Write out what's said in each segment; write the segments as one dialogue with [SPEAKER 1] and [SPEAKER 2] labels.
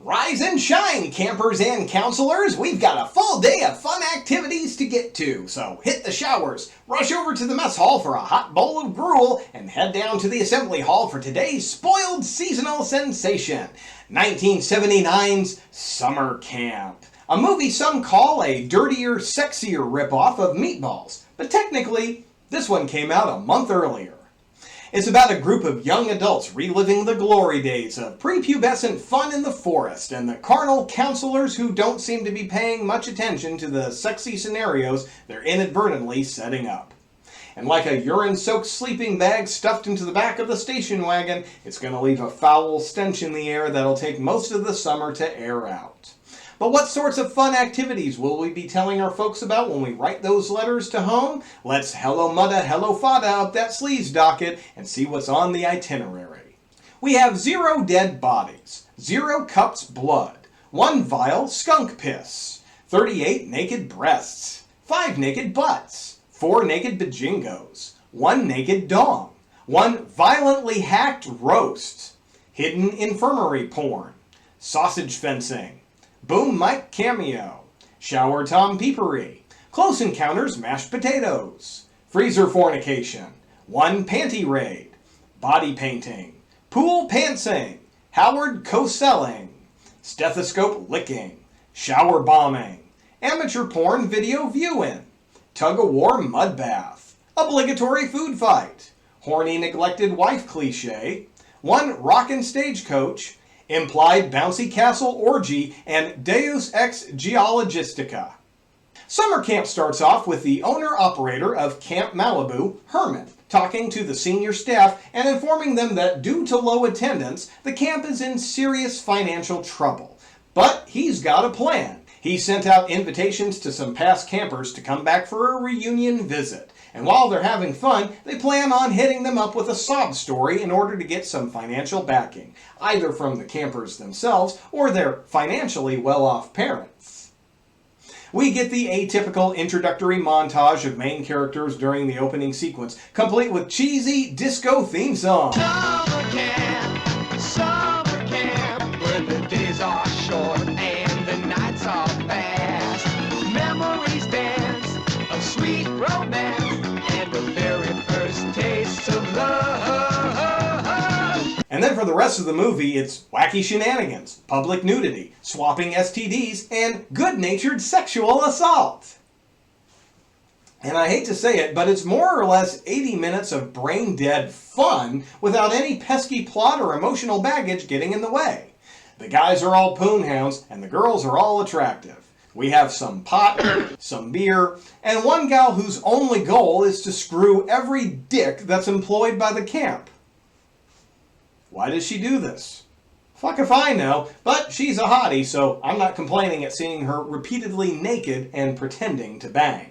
[SPEAKER 1] Rise and shine, campers and counselors! We've got a full day of fun activities to get to, so hit the showers, rush over to the mess hall for a hot bowl of gruel, and head down to the assembly hall for today's spoiled seasonal sensation, 1979's Summer Camp. A movie some call a dirtier, sexier ripoff of Meatballs, but technically, this one came out a month earlier. It's about a group of young adults reliving the glory days of prepubescent fun in the forest and the carnal counselors who don't seem to be paying much attention to the sexy scenarios they're inadvertently setting up. And like a urine-soaked sleeping bag stuffed into the back of the station wagon, it's going to leave a foul stench in the air that'll take most of the summer to air out. But what sorts of fun activities will we be telling our folks about when we write those letters to home? Let's hello mudda, hello fada up that sleaze docket and see what's on the itinerary. We have 0 dead bodies, 0 cups blood, 1 vial skunk piss, 38 naked breasts, 5 naked butts, 4 naked bajingos, 1 naked dong, 1 violently hacked roast, hidden infirmary porn, sausage fencing, Boom Mike cameo, shower Tom peepery, close encounters mashed potatoes, freezer fornication, 1 panty raid, body painting, pool pantsing, Howard co-selling, stethoscope licking, shower bombing, amateur porn video viewing, tug-of-war mud bath, obligatory food fight, horny neglected wife cliche, 1 rockin' stagecoach, implied bouncy castle orgy, and Deus Ex Geologistica. Summer Camp starts off with the owner-operator of Camp Malibu, Herman, talking to the senior staff and informing them that due to low attendance, the camp is in serious financial trouble. But he's got a plan. He sent out invitations to some past campers to come back for a reunion visit. And while they're having fun, they plan on hitting them up with a sob story in order to get some financial backing, either from the campers themselves or their financially well-off parents. We get the atypical introductory montage of main characters during the opening sequence, complete with cheesy disco theme song.
[SPEAKER 2] Summer camp, where the days are short and the nights are fast. Memories dance of sweet romance.
[SPEAKER 1] And then for the rest of the movie, it's wacky shenanigans, public nudity, swapping STDs, and good-natured sexual assault. And I hate to say it, but it's more or less 80 minutes of brain-dead fun without any pesky plot or emotional baggage getting in the way. The guys are all poon hounds, and the girls are all attractive. We have some pot, some beer, and one gal whose only goal is to screw every dick that's employed by the camp. Why does she do this? Fuck if I know, but she's a hottie, so I'm not complaining at seeing her repeatedly naked and pretending to bang.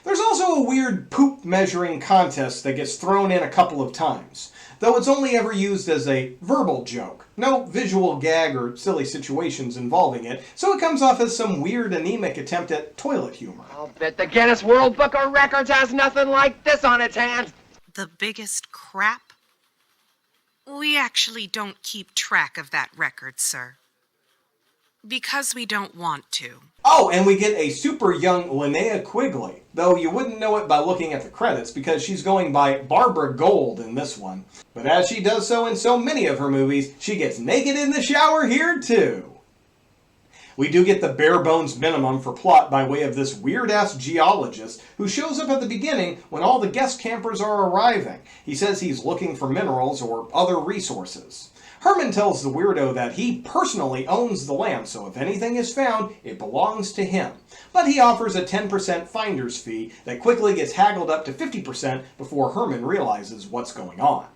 [SPEAKER 1] There's also a weird poop measuring contest that gets thrown in a couple of times, though it's only ever used as a verbal joke. No visual gag or silly situations involving it, so it comes off as some weird anemic attempt at toilet humor.
[SPEAKER 3] I'll bet the Guinness World Book of Records has nothing like this on its hands.
[SPEAKER 4] The biggest crap? We actually don't keep track of that record, sir. Because we don't want to.
[SPEAKER 1] Oh, and we get a super young Linnea Quigley, though you wouldn't know it by looking at the credits because she's going by Barbara Gold in this one. But as she does so in so many of her movies, she gets naked in the shower here too. We do get the bare bones minimum for plot by way of this weird-ass geologist who shows up at the beginning when all the guest campers are arriving. He says he's looking for minerals or other resources. Herman tells the weirdo that he personally owns the land, so if anything is found, it belongs to him. But he offers a 10% finder's fee that quickly gets haggled up to 50% before Herman realizes what's going on.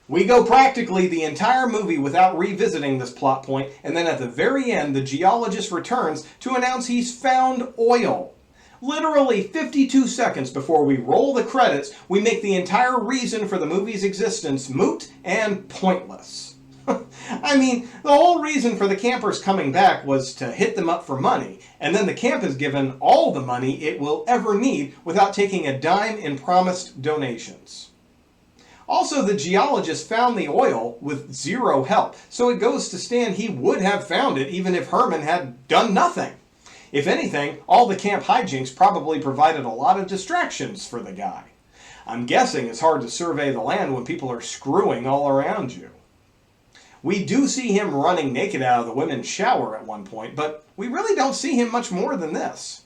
[SPEAKER 1] We go practically the entire movie without revisiting this plot point, and then at the very end, the geologist returns to announce he's found oil. Literally 52 seconds before we roll the credits, we make the entire reason for the movie's existence moot and pointless. I mean, the whole reason for the campers coming back was to hit them up for money, and then the camp is given all the money it will ever need without taking a dime in promised donations. Also, the geologist found the oil with zero help, so it goes to stand he would have found it even if Herman had done nothing. If anything, all the camp hijinks probably provided a lot of distractions for the guy. I'm guessing it's hard to survey the land when people are screwing all around you. We do see him running naked out of the women's shower at one point, but we really don't see him much more than this.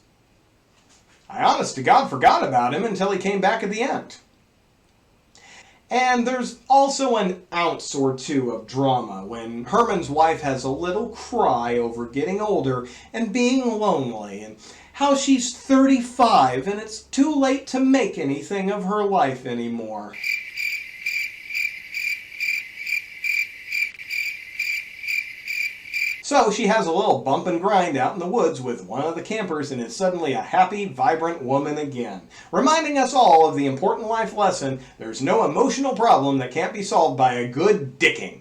[SPEAKER 1] I honest to God forgot about him until he came back at the end. And there's also an ounce or two of drama when Herman's wife has a little cry over getting older and being lonely, and how she's 35 and it's too late to make anything of her life anymore. So she has a little bump and grind out in the woods with one of the campers and is suddenly a happy, vibrant woman again, reminding us all of the important life lesson: there's no emotional problem that can't be solved by a good dicking.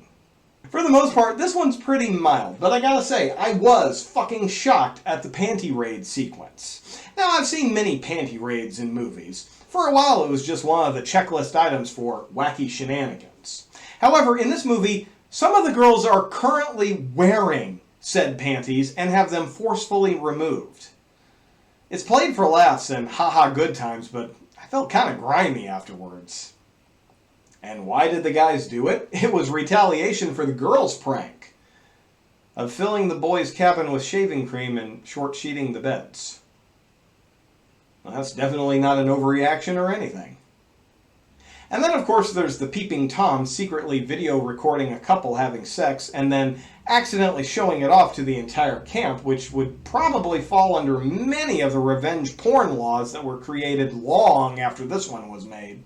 [SPEAKER 1] For the most part, this one's pretty mild, but I gotta say, I was fucking shocked at the panty raid sequence. Now, I've seen many panty raids in movies. For a while, it was just one of the checklist items for wacky shenanigans. However, in this movie, some of the girls are currently wearing said panties and have them forcefully removed. It's played for laughs and haha good times, but I felt kind of grimy afterwards. And why did the guys do it? It was retaliation for the girls' prank of filling the boys' cabin with shaving cream and short-sheeting the beds. Well, that's definitely not an overreaction or anything. And then, of course, there's the peeping Tom secretly video recording a couple having sex and then accidentally showing it off to the entire camp, which would probably fall under many of the revenge porn laws that were created long after this one was made.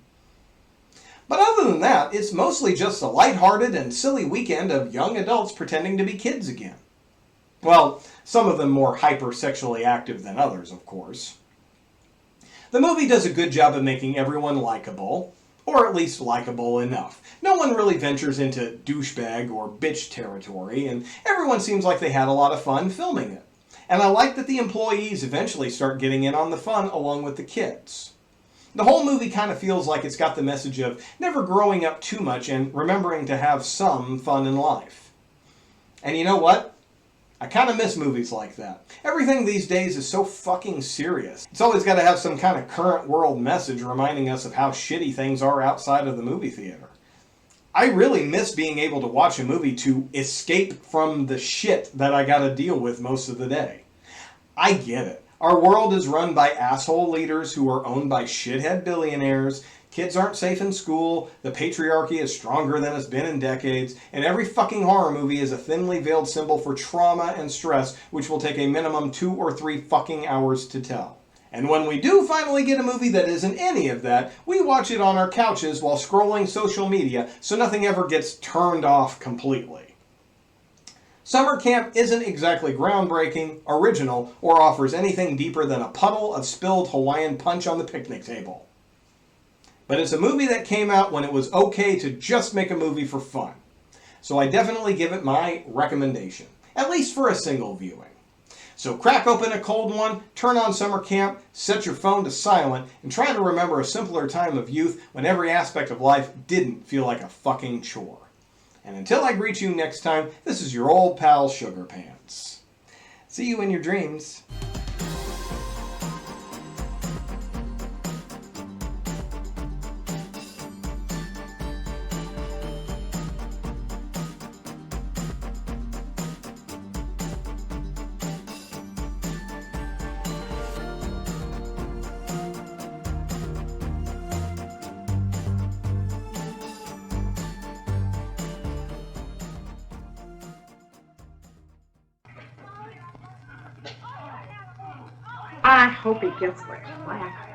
[SPEAKER 1] But other than that, it's mostly just a lighthearted and silly weekend of young adults pretending to be kids again. Well, some of them more hyper-sexually active than others, of course. The movie does a good job of making everyone likable, or at least likable enough. No one really ventures into douchebag or bitch territory, and everyone seems like they had a lot of fun filming it. And I like that the employees eventually start getting in on the fun along with the kids. The whole movie kind of feels like it's got the message of never growing up too much and remembering to have some fun in life. And you know what? I kind of miss movies like that. Everything these days is so fucking serious. It's always got to have some kind of current world message reminding us of how shitty things are outside of the movie theater. I really miss being able to watch a movie to escape from the shit that I gotta deal with most of the day. I get it. Our world is run by asshole leaders who are owned by shithead billionaires. Kids aren't safe in school, the patriarchy is stronger than it's been in decades, and every fucking horror movie is a thinly veiled symbol for trauma and stress, which will take a minimum 2 or 3 fucking hours to tell. And when we do finally get a movie that isn't any of that, we watch it on our couches while scrolling social media, so nothing ever gets turned off completely. Summer Camp isn't exactly groundbreaking, original, or offers anything deeper than a puddle of spilled Hawaiian punch on the picnic table. But it's a movie that came out when it was okay to just make a movie for fun. So I definitely give it my recommendation, at least for a single viewing. So crack open a cold one, turn on Summer Camp, set your phone to silent, and try to remember a simpler time of youth when every aspect of life didn't feel like a fucking chore. And until I greet you next time, this is your old pal Sugar Pants. See you in your dreams.
[SPEAKER 5] I hope he gets the clap.